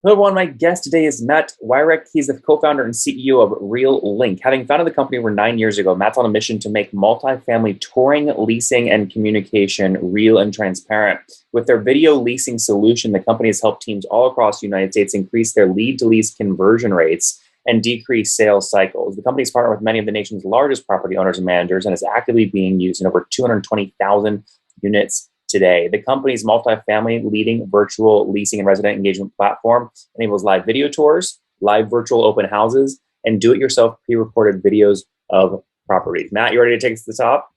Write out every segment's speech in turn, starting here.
Hello, everyone. My guest today is Matt Wyrek. He's the co-founder and CEO of Real Link. Having founded the company over 9 years ago, Matt's on a mission to make multifamily touring, leasing, and communication real and transparent. With their video leasing solution, the company has helped teams all across the United States increase their lead-to-lease conversion rates and decrease sales cycles. The company's partnered with many of the nation's largest property owners and managers and is actively being used in over 220,000 units today. The company's multifamily leading virtual leasing and resident engagement platform enables live video tours, live virtual open houses, and do-it-yourself pre-recorded videos of properties. Matt, you ready to take us to the top?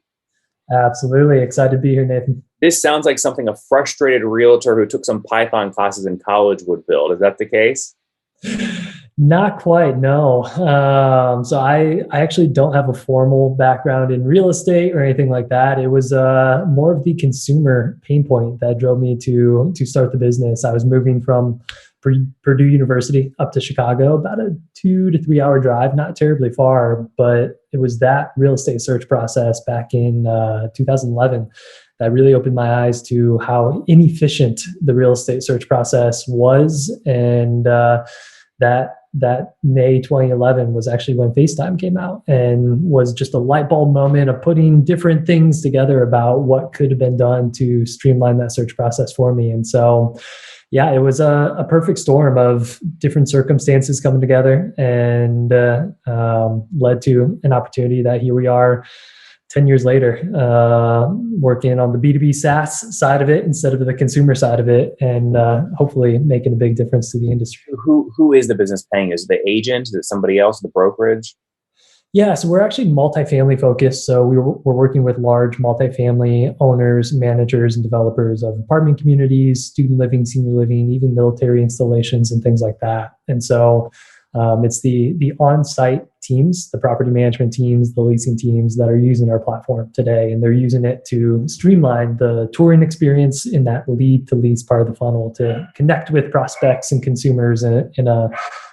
Absolutely. Excited to be here, Nathan. This sounds like something a frustrated realtor who took some Python classes in college would build. Is that the case? Not quite, no. So I actually don't have a formal background in real estate or anything like that. It was more of the consumer pain point that drove me to start the business. I was moving from Purdue University up to Chicago, about a 2 to 3 hour drive, not terribly far, but it was that real estate search process back in 2011 that really opened my eyes to how inefficient the real estate search process was, and that May 2011 was actually when FaceTime came out, and was just a light bulb moment of putting different things together about what could have been done to streamline that search process for me. And so, yeah, it was a perfect storm of different circumstances coming together, and led to an opportunity that here we are 10 years later, working on the B2B SaaS side of it instead of the consumer side of it, and hopefully making a big difference to the industry. Who is the business paying? Is it the agent? Is it somebody else? The brokerage? Yeah, so we're actually multifamily focused. So we're working with large multifamily owners, managers, and developers of apartment communities, student living, senior living, even military installations and things like that. And so it's the on-site teams, the property management teams, the leasing teams that are using our platform today, and they're using it to streamline the touring experience in that lead to lease part of the funnel to connect with prospects and consumers in a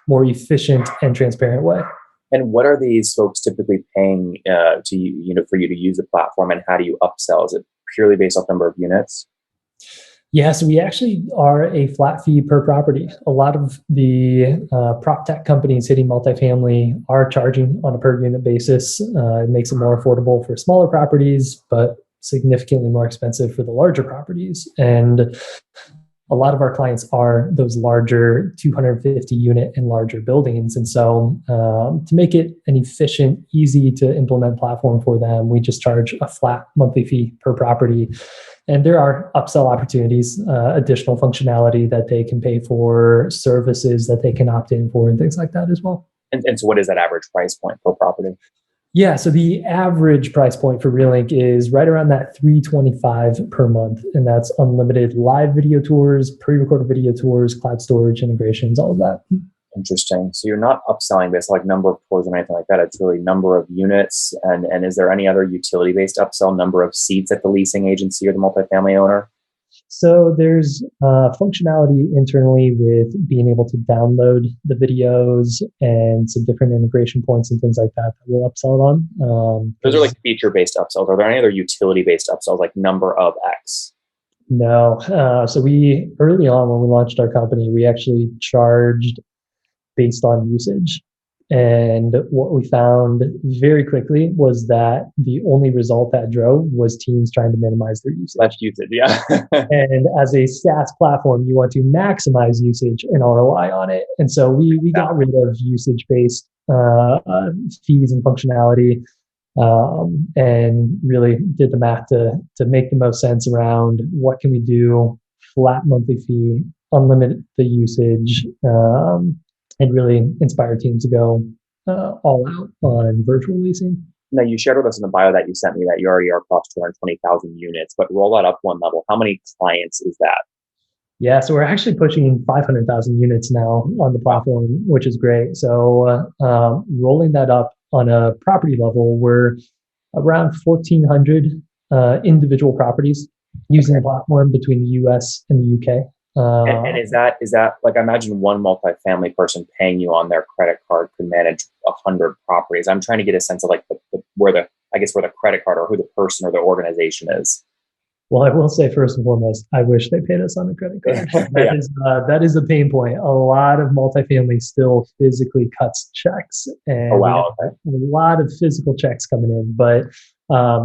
more efficient and transparent way. And what are these folks typically paying to for you to use the platform, and how do you upsell? Is it purely based off number of units? Yeah, so we actually are a flat fee per property. A lot of the prop tech companies hitting multifamily are charging on a per unit basis. It makes it more affordable for smaller properties, but significantly more expensive for the larger properties. And a lot of our clients are those larger 250 unit and larger buildings. And so to make it an efficient, easy to implement platform for them, we just charge a flat monthly fee per property. And there are upsell opportunities, additional functionality that they can pay for, services that they can opt in for, and things like that as well. And so what is that average price point per property? Yeah, so the average price point for Relink is right around that $325 per month, and that's unlimited live video tours, pre-recorded video tours, cloud storage integrations, all of that. Interesting. So you're not upselling this like number of tours or anything like that. It's really number of units. And is there any other utility-based upsell, number of seats at the leasing agency or the multifamily owner? So there's functionality internally with being able to download the videos and some different integration points and things like that that we'll upsell it on. Those are like feature-based upsells. Are there any other utility-based upsells like number of X? No. So we, early on when we launched our company, we actually charged based on usage. And what we found very quickly was that the only result that drove was teams trying to minimize their usage. Less usage, yeah. And as a SaaS platform, you want to maximize usage and ROI on it. And so we got rid of usage-based fees and functionality, and really did the math to make the most sense around what can we do, flat monthly fee, unlimited the usage, and really inspire teams to go all out on virtual leasing. Now, you shared with us in the bio that you sent me that you already are across 220,000 units, but roll that up one level. How many clients is that? Yeah, so we're actually pushing 500,000 units now on the platform, which is great. So rolling that up on a property level, we're around 1,400 individual properties using the platform between the US and the UK. And is that like, I imagine one multifamily person paying you on their credit card could manage 100 properties. I'm trying to get a sense of like where the credit card or who the person or the organization is. Well, I will say first and foremost, I wish they paid us on a credit card. Yeah. That is a pain point. A lot of multifamily still physically cuts checks, Oh, and we have wow. Okay. a lot of physical checks coming in. But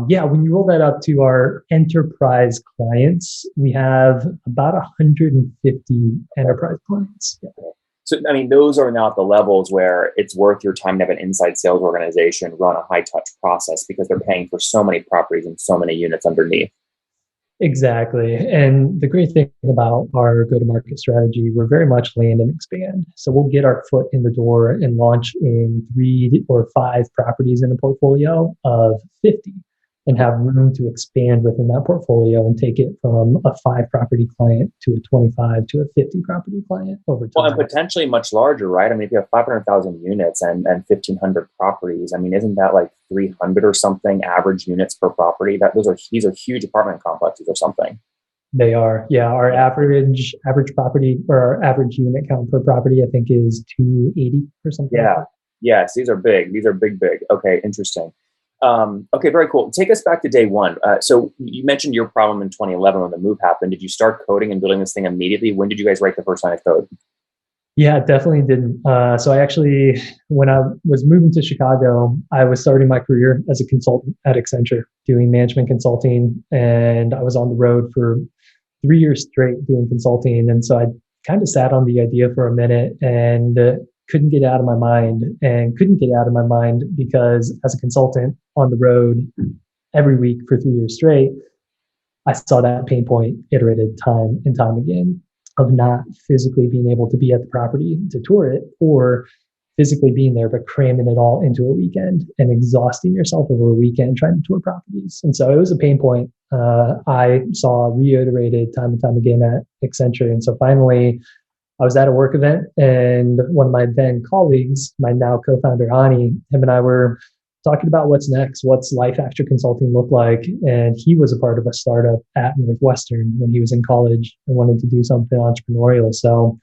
yeah, when you roll that up to our enterprise clients, we have about 150 enterprise clients. Yeah. So, I mean, those are now at the levels where it's worth your time to have an inside sales organization run a high touch process because they're paying for so many properties and so many units underneath. Exactly. And the great thing about our go to market strategy, we're very much land and expand. So we'll get our foot in the door and launch in 3 or 5 properties in a portfolio of 50 and have room to expand within that portfolio and take it from a 5 property client to a 25 to a 50 property client over Well, and time. potentially much larger, right? I mean, if you have 500,000 units and 1,500 properties, I mean, isn't that like 300 or something average units per property? These are huge apartment complexes or something. They are, yeah. Our Yeah. average property or our average unit count per property, I think, is 280 or something like Yeah. that. Yes, these are big. These are big, big. Okay, interesting. Okay, very cool. Take us back to day one. So you mentioned your problem in 2011 when the move happened. Did you start coding and building this thing immediately? When did you guys write the first line of code? Yeah, definitely didn't. So I actually, when I was moving to Chicago, I was starting my career as a consultant at Accenture, doing management consulting, and I was on the road for 3 years straight doing consulting. And so I kind of sat on the idea for a minute and couldn't get out of my mind, and couldn't get out of my mind because as a consultant on the road every week for 3 years straight, I saw that pain point iterated time and time again of not physically being able to be at the property to tour it, or physically being there, but cramming it all into a weekend and exhausting yourself over a weekend trying to tour properties. And so it was a pain point I saw reiterated time and time again at Accenture. And so finally, I was at a work event, and one of my then colleagues, my now co-founder Ani, him and I were talking about what's next, what's life after consulting look like. And he was a part of a startup at Northwestern when he was in college and wanted to do something entrepreneurial. So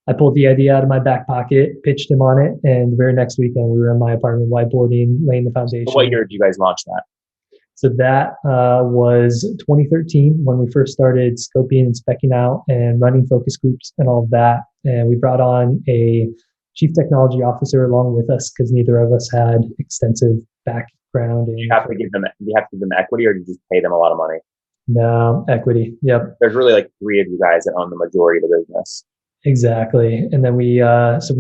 I pulled the idea out of my back pocket, pitched him on it, and the very next weekend we were in my apartment whiteboarding, laying the So what foundation. year did you guys launch that? So that was 2013 when we first started scoping and specking out and running focus groups and all of that. And we brought on a chief technology officer along with us because neither of us had extensive background Do in you have to give them equity or do you just pay them a lot of money? no equity. Yep, There's really like three of you guys that own the majority of the business. exactly. And then we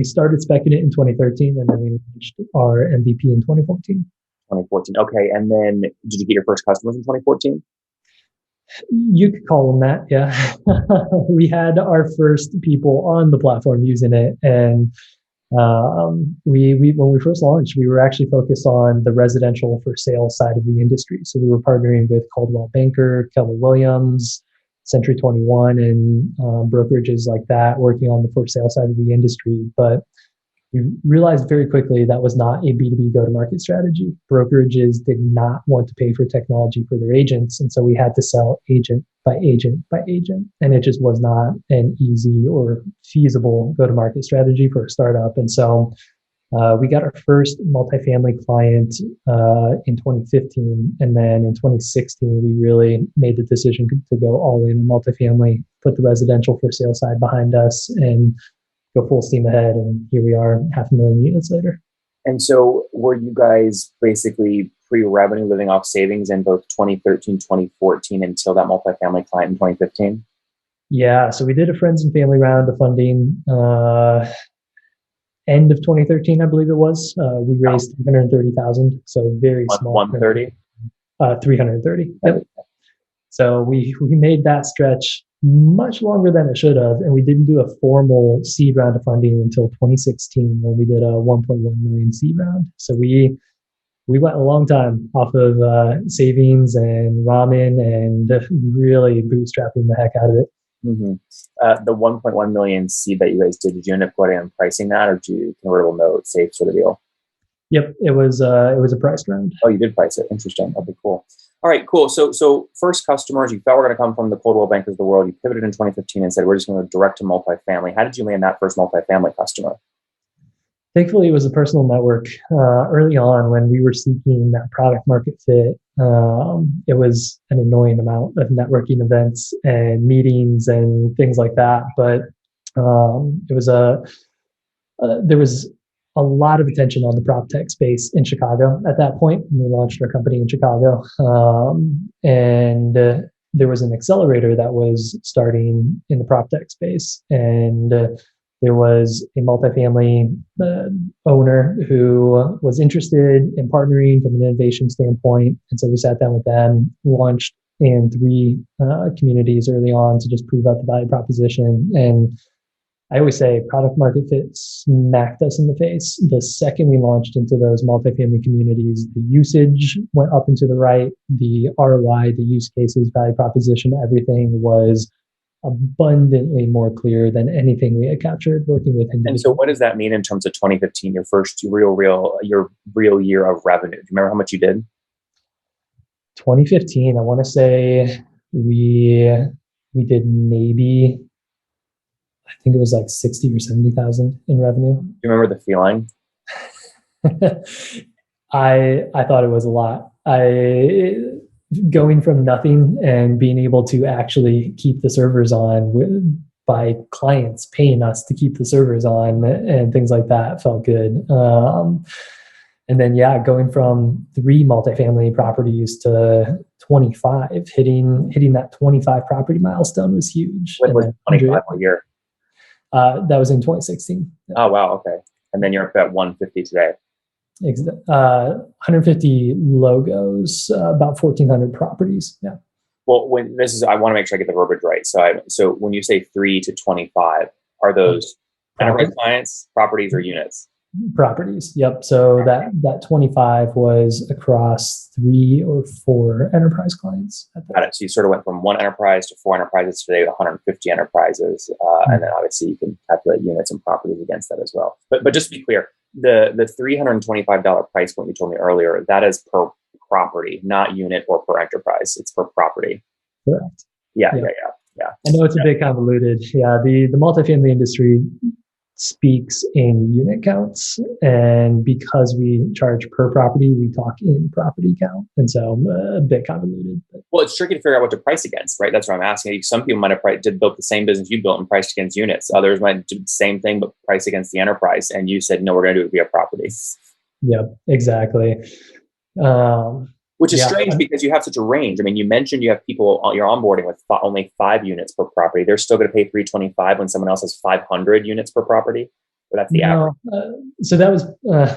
started specking it in 2013, and then we launched our MVP in 2014. 2014. Okay. And then did you get your first customers in 2014? You could call them that, yeah. We had our first people on the platform using it, and we when we first launched, we were actually focused on the residential for sale side of the industry. So we were partnering with Coldwell Banker, Keller Williams, Century 21, and brokerages like that, working on the for sale side of the industry. But we realized very quickly that was not a B2B go-to-market strategy. Brokerages did not want to pay for technology for their agents. And so we had to sell agent by agent by agent. And it just was not an easy or feasible go-to-market strategy for a startup. And so we got our first multifamily client in 2015. And then in 2016, we really made the decision to go all in on multifamily, put the residential for sale side behind us, and go full steam ahead. And here we are, 500,000 units later. And so were you guys basically pre-revenue living off savings in both 2013, 2014 until that multifamily client in 2015? Yeah, so we did a friends and family round of funding end of 2013, I believe it was. We raised 330,000, so very small. 130? 330. Yep. So we made that stretch much longer than it should have, and we didn't do a formal seed round of funding until 2016 when we did a 1.1 million seed round. So we went a long time off of savings and ramen and really bootstrapping the heck out of it. Mm-hmm. The 1.1 million seed that you guys did you end up putting on pricing that, or did you convertible note, safe sort of deal? Yep, it was a priced round. Oh, you did price it. Interesting. Okay, cool. All right, cool. So first customers, you thought were going to come from the Coldwell Bankers of the world. You pivoted in 2015 and said, we're just going to go direct to multifamily. How did you land that first multifamily customer? Thankfully, it was a personal network early on when we were seeking that product market fit. It was an annoying amount of networking events and meetings and things like that. But it was there was a lot of attention on the prop tech space in Chicago at that point when we launched our company in Chicago. And there was an accelerator that was starting in the prop tech space. And there was a multifamily owner who was interested in partnering from an innovation standpoint. And so we sat down with them, launched in 3 communities early on to just prove out the value proposition. And I always say product market fit smacked us in the face. The second we launched into those multifamily communities, the usage went up and to the right, the ROI, the use cases, value proposition, everything was abundantly more clear than anything we had captured working with individuals. And so what does that mean in terms of 2015, your first your real year of revenue? Do you remember how much you did? 2015, I want to say we did maybe, I think it was like 60 or 70,000 in revenue. Do you remember the feeling? I thought it was a lot. Going from nothing and being able to actually keep the servers on by clients paying us to keep the servers on and things like that felt good. And then, going from 3 multifamily properties to 25, hitting that 25 property milestone was huge. What was 25 a year? That was in 2016. Oh, wow. Okay. And then you're up at 150 today. 150 logos, about 1,400 properties. Yeah. Well, I want to make sure I get the verbiage right. So when you say 3 to 25, are those enterprise clients, properties, or units? Properties. Yep. So that 25 was across 3 or 4 enterprise clients. Got it. So you sort of went from 1 enterprise to 4 enterprises today, 150 enterprises, and then obviously you can calculate units and properties against that as well. But just to be clear, the $325 price point you told me earlier, that is per property, not unit or per enterprise. It's per property. Correct. Yeah. I know it's a bit convoluted. Yeah. The multifamily industry speaks in unit counts, and because we charge per property, we talk in property count, and so a bit convoluted. Well, it's tricky to figure out what to price against, right? That's what I'm asking. Some people might have built the same business you built and priced against units. Others might do the same thing but price against the enterprise, and you said no, we're going to do it via property. Yep, exactly. Which is strange because you have such a range. I mean, you mentioned you have people you're onboarding with only 5 units per property. They're still going to pay $325 when someone else has 500 units per property. Or that's the average. So that was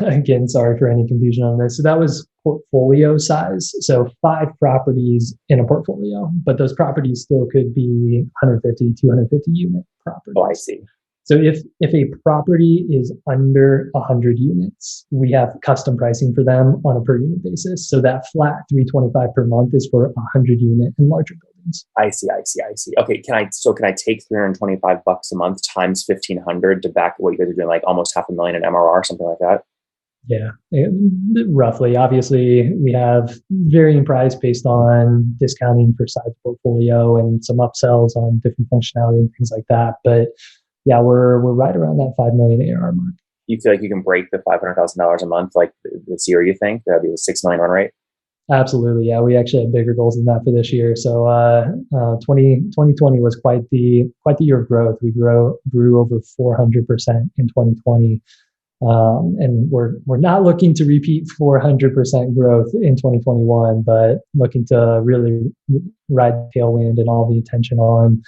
again, sorry for any confusion on this. So that was portfolio size. So 5 properties in a portfolio, but those properties still could be 150, 250 unit properties. Oh, I see. So if a property is under 100 units, we have custom pricing for them on a per unit basis. So that flat $325 per month is for 100 unit and larger buildings. I see. Okay, can I take $325 a month times 1,500 to back what you guys are doing, like almost $500,000 in MRR, something like that? Yeah, roughly. Obviously, we have varying price based on discounting for size portfolio and some upsells on different functionality and things like that. But yeah, we're right around that 5 million ARR mark. You feel like you can break the $500,000 a month like this year? You think that'd be a 6 million run rate? Absolutely, yeah. We actually have bigger goals than that for this year. So 2020 was quite the year of growth. We grew over 400% in 2020, and we're not looking to repeat 400% growth in 2021, but looking to really ride the tailwind and all the attention on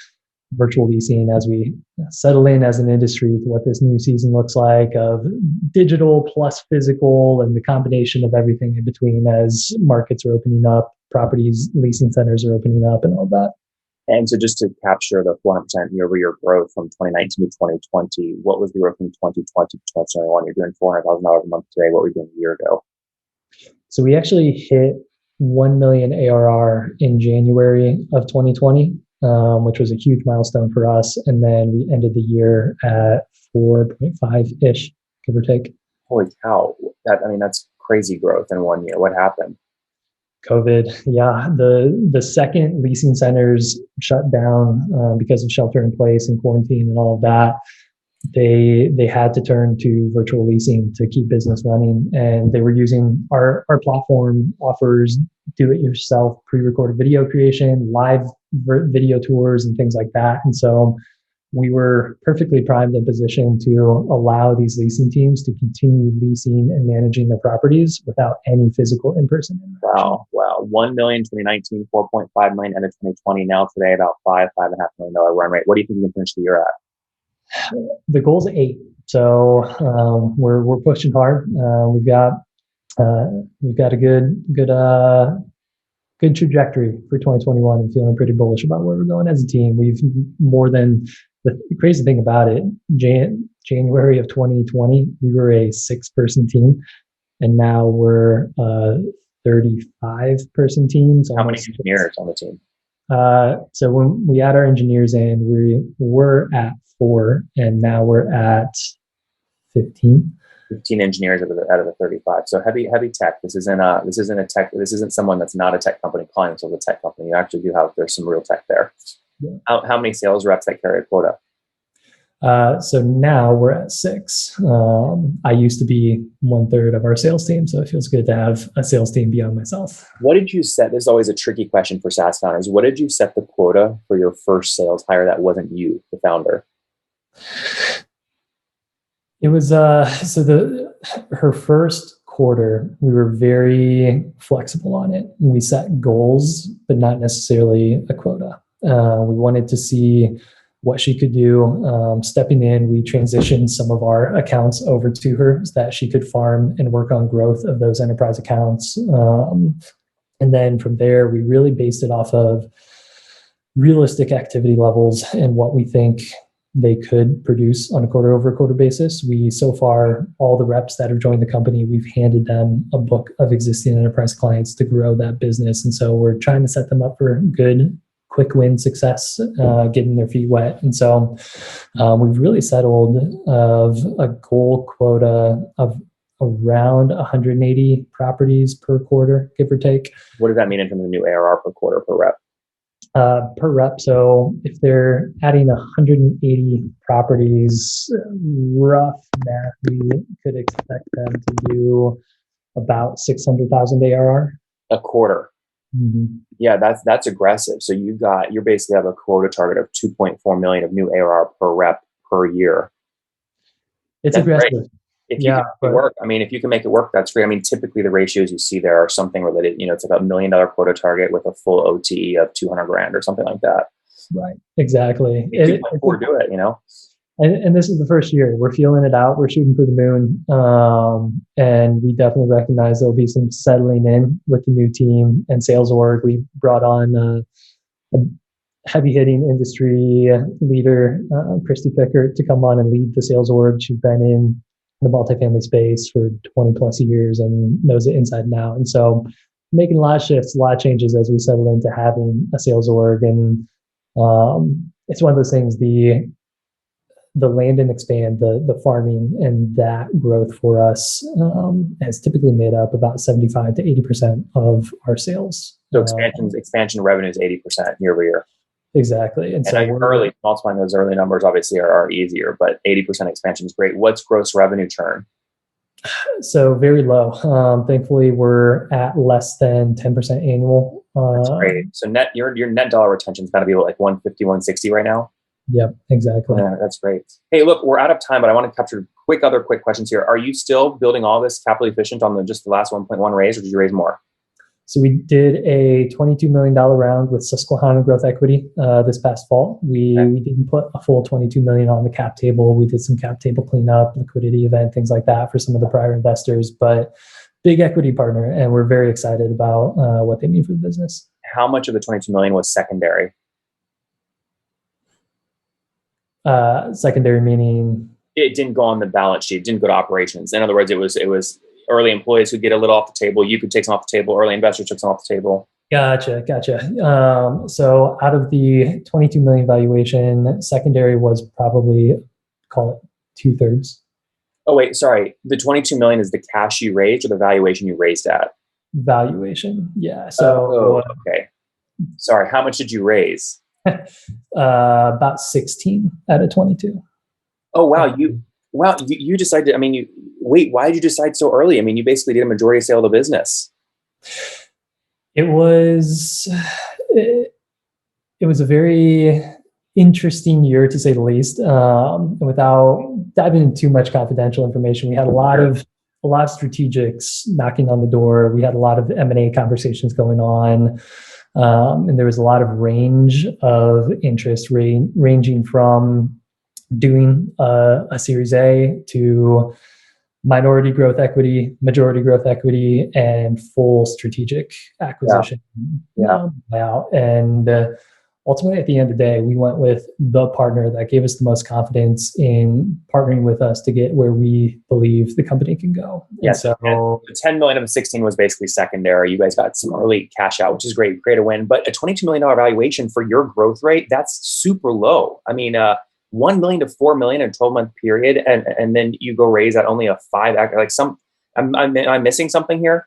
virtual leasing as we settle in as an industry to what this new season looks like of digital plus physical and the combination of everything in between as markets are opening up, properties, leasing centers are opening up and all that. And so just to capture the 400% year-over-year growth from 2019 to 2020, what was the growth from 2020 to 2021? You're doing $400,000 a month today. What were you doing a year ago? So we actually hit 1 million ARR in January of 2020. Which was a huge milestone for us. And then we ended the year at 4.5-ish, give or take. Holy cow. That's crazy growth in 1 year. What happened? COVID. Yeah. The second leasing centers shut down because of shelter in place and quarantine and all of that. they had to turn to virtual leasing to keep business running, and they were using our platform offers do-it-yourself pre-recorded video creation, live video tours, and things like that. And so we were perfectly primed and positioned to allow these leasing teams to continue leasing and managing their properties without any physical in-person interaction. Wow. 1 million 2019, 4.5 million end of 2020. Now today, about $5.5 million run rate. What do you think you can finish the year at? The goal's 8, so we're pushing hard. We've got a good trajectory for 2021, and feeling pretty bullish about where we're going as a team. We've more than the crazy thing about it. January of 2020, we were a 6-person team, and now we're a 35-person team. How many engineers on the team? So when we add our engineers in, we were at 4, and now we're at 15. 15 engineers out of the 35. So heavy tech. This isn't a tech. This isn't someone that's not a tech company calling themselves a tech company. You actually do have, there's some real tech there. Yeah. How many sales reps that carry a quota? So now we're at 6. I used to be 1/3 of our sales team, so it feels good to have a sales team beyond myself. What did you set? This is always a tricky question for SaaS founders. What did you set the quota for your first sales hire that wasn't you, the founder? It was her first quarter, we were very flexible on it. We set goals, but not necessarily a quota. We wanted to see what she could do. Stepping in, we transitioned some of our accounts over to her so that she could farm and work on growth of those enterprise accounts. And then from there, we really based it off of realistic activity levels and what we think they could produce on a quarter-over-quarter basis. So far, all the reps that have joined the company, we've handed them a book of existing enterprise clients to grow that business. And so we're trying to set them up for good, quick win success, getting their feet wet. And so we've really settled of a goal quota of around 180 properties per quarter, give or take. What does that mean in terms of new ARR per quarter per rep? Per rep. So if they're adding 180 properties, rough math, we could expect them to do about 600,000 ARR a quarter. Mm-hmm. Yeah, that's aggressive. So you basically have a quota target of 2.4 million of new ARR per rep per year. It's aggressive. Great. If you can make it work, if you can make it work, that's great. Typically the ratios you see there are something related, it's like $1 million quota target with a full OTE of 200,000 or something like that. Right. Exactly. Do it, And this is the first year. We're feeling it out. We're shooting for the moon. And we definitely recognize there'll be some settling in with the new team and sales org. We brought on a heavy hitting industry leader, Christy Pickert, to come on and lead the sales org. She's been in the multifamily space for 20 plus years and knows it inside and out. And so making a lot of shifts, a lot of changes as we settle into having a sales org. And it's one of those things, the land and expand, the farming and that growth for us has typically made up about 75 to 80% of our sales. So expansion revenue is 80% year over year. Exactly. And so multiplying those early numbers obviously are easier, but 80% expansion is great. What's gross revenue churn? So very low. Thankfully, we're at less than 10% annual. That's great. So your net dollar retention's got to be like 150, 160 right now. Yep, exactly. Yeah, that's great. Hey, look, we're out of time, but I want to capture other quick questions here. Are you still building all this capital efficient on just the last 1.1 raise, or did you raise more? So we did a $22 million round with Susquehanna Growth Equity this past fall. We didn't put a full $22 million on the cap table. We did some cap table cleanup, liquidity event, things like that for some of the prior investors, but big equity partner, and we're very excited about what they mean for the business. How much of the 22 million was secondary? Secondary meaning? It didn't go on the balance sheet. It didn't go to operations. In other words, it was early employees who get a little off the table. You could take some off the table. Early investors took some off the table. Gotcha. So out of the 22 million valuation, secondary was probably, call it 2/3. Oh, wait, sorry. The 22 million is the cash you raised or the valuation you raised at? Valuation. Yeah. So, okay. Sorry. How much did you raise? About 16 out of 22. Oh, wow, you decided, I mean, wait, why did you decide so early? I mean, you basically did a majority sale of the business. It was it, it was a very interesting year to say the least. Without diving into too much confidential information, we had Sure. a lot of strategics knocking on the door. We had a lot of M&A conversations going on, and there was a lot of range of interest, ranging from doing a Series A to minority growth equity, majority growth equity, and full strategic Yeah. acquisition Yeah. buyout. And ultimately, at the end of the day, we went with the partner that gave us the most confidence in partnering with us to get where we believe the company can go. Yeah. And And so, the 10 million of the 16 was basically secondary. You guys got some early cash out, which is great. Great to win. But a $22 million valuation for your growth rate, that's super low. I mean, 1 million to 4 million in a 12-month period. And then you go raise at only a 5x. Like I'm missing something here.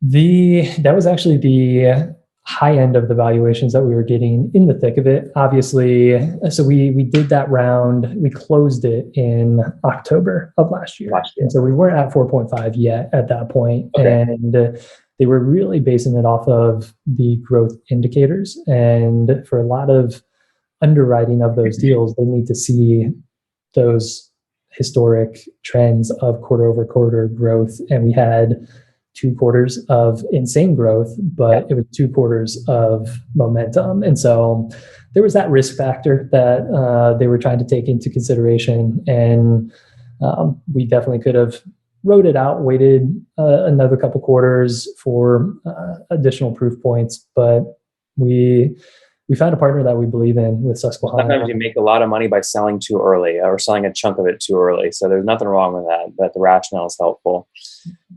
the that was actually the high end of the valuations that we were getting in the thick of it. Obviously, so we did that round. We closed it in October of last year, Last year. and so we weren't at 4.5 yet at that point. Okay. And they were really basing it off of the growth indicators. And for a lot of underwriting of those deals, they need to see those historic trends of quarter over quarter growth. And we had 2 quarters of insane growth, Yeah. but it was 2 quarters of momentum. And so there was that risk factor that they were trying to take into consideration. And we definitely could have wrote it out, waited another couple quarters for additional proof points, but we we found a partner that we believe in with Sometimes Susquehanna. you make a lot of money by selling too early or selling a chunk of it too early. So there's nothing wrong with that, but the rationale is helpful.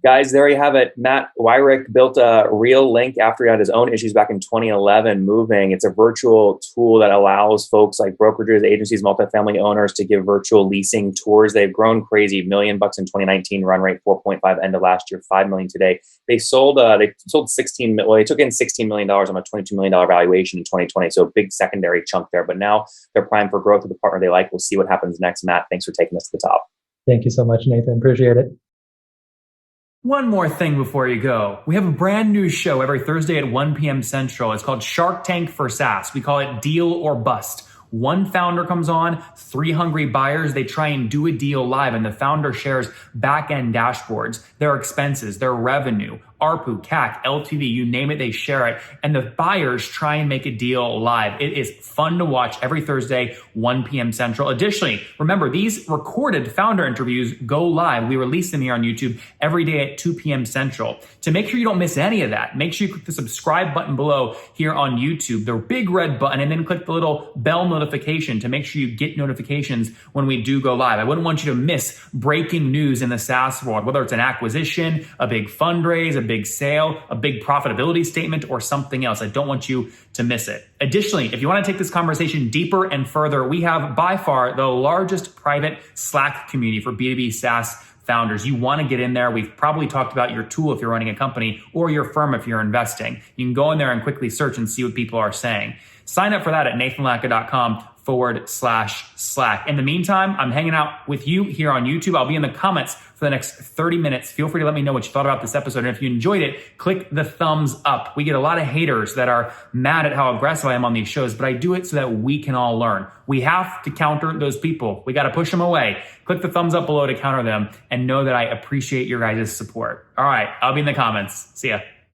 Guys, there you have it. Matt Wyrick built a real link after he had his own issues back in 2011 moving. It's a virtual tool that allows folks like brokerages, agencies, multifamily owners to give virtual leasing tours. They've grown crazy. $1 million in 2019, run rate 4.5 end of last year, 5 million today. They sold 16 well, they took in $16 million on a $22 million valuation in 2020. So a big secondary chunk there. But now they're primed for growth with a partner they like. We'll see what happens next. Matt, thanks for taking us to the top. Thank you so much, Nathan. Appreciate it. One more thing before you go. We have a brand new show every Thursday at 1 p.m. Central. It's called Shark Tank for SaaS. We call it Deal or Bust. One founder comes on, 3 hungry buyers. They try and do a deal live, and the founder shares back-end dashboards, their expenses, their revenue, ARPU, CAC, LTV, you name it, they share it. And the buyers try and make a deal live. It is fun to watch every Thursday, 1 p.m. Central. Additionally, remember, these recorded founder interviews go live. We release them here on YouTube every day at 2 p.m. Central. To make sure you don't miss any of that, make sure you click the subscribe button below here on YouTube, the big red button, and then click the little bell notification to make sure you get notifications when we do go live. I wouldn't want you to miss breaking news in the SaaS world, whether it's an acquisition, a big fundraise, a big sale, a big profitability statement, or something else. I don't want you to miss it. Additionally, if you want to take this conversation deeper and further, we have by far the largest private Slack community for B2B SaaS founders. You want to get in there. We've probably talked about your tool if you're running a company or your firm if you're investing. You can go in there and quickly search and see what people are saying. Sign up for that at nathanlatka.com/Slack. In the meantime, I'm hanging out with you here on YouTube. I'll be in the comments for the next 30 minutes. Feel free to let me know what you thought about this episode. And if you enjoyed it, click the thumbs up. We get a lot of haters that are mad at how aggressive I am on these shows, but I do it so that we can all learn. We have to counter those people. We got to push them away. Click the thumbs up below to counter them and know that I appreciate your guys' support. All right, I'll be in the comments. See ya.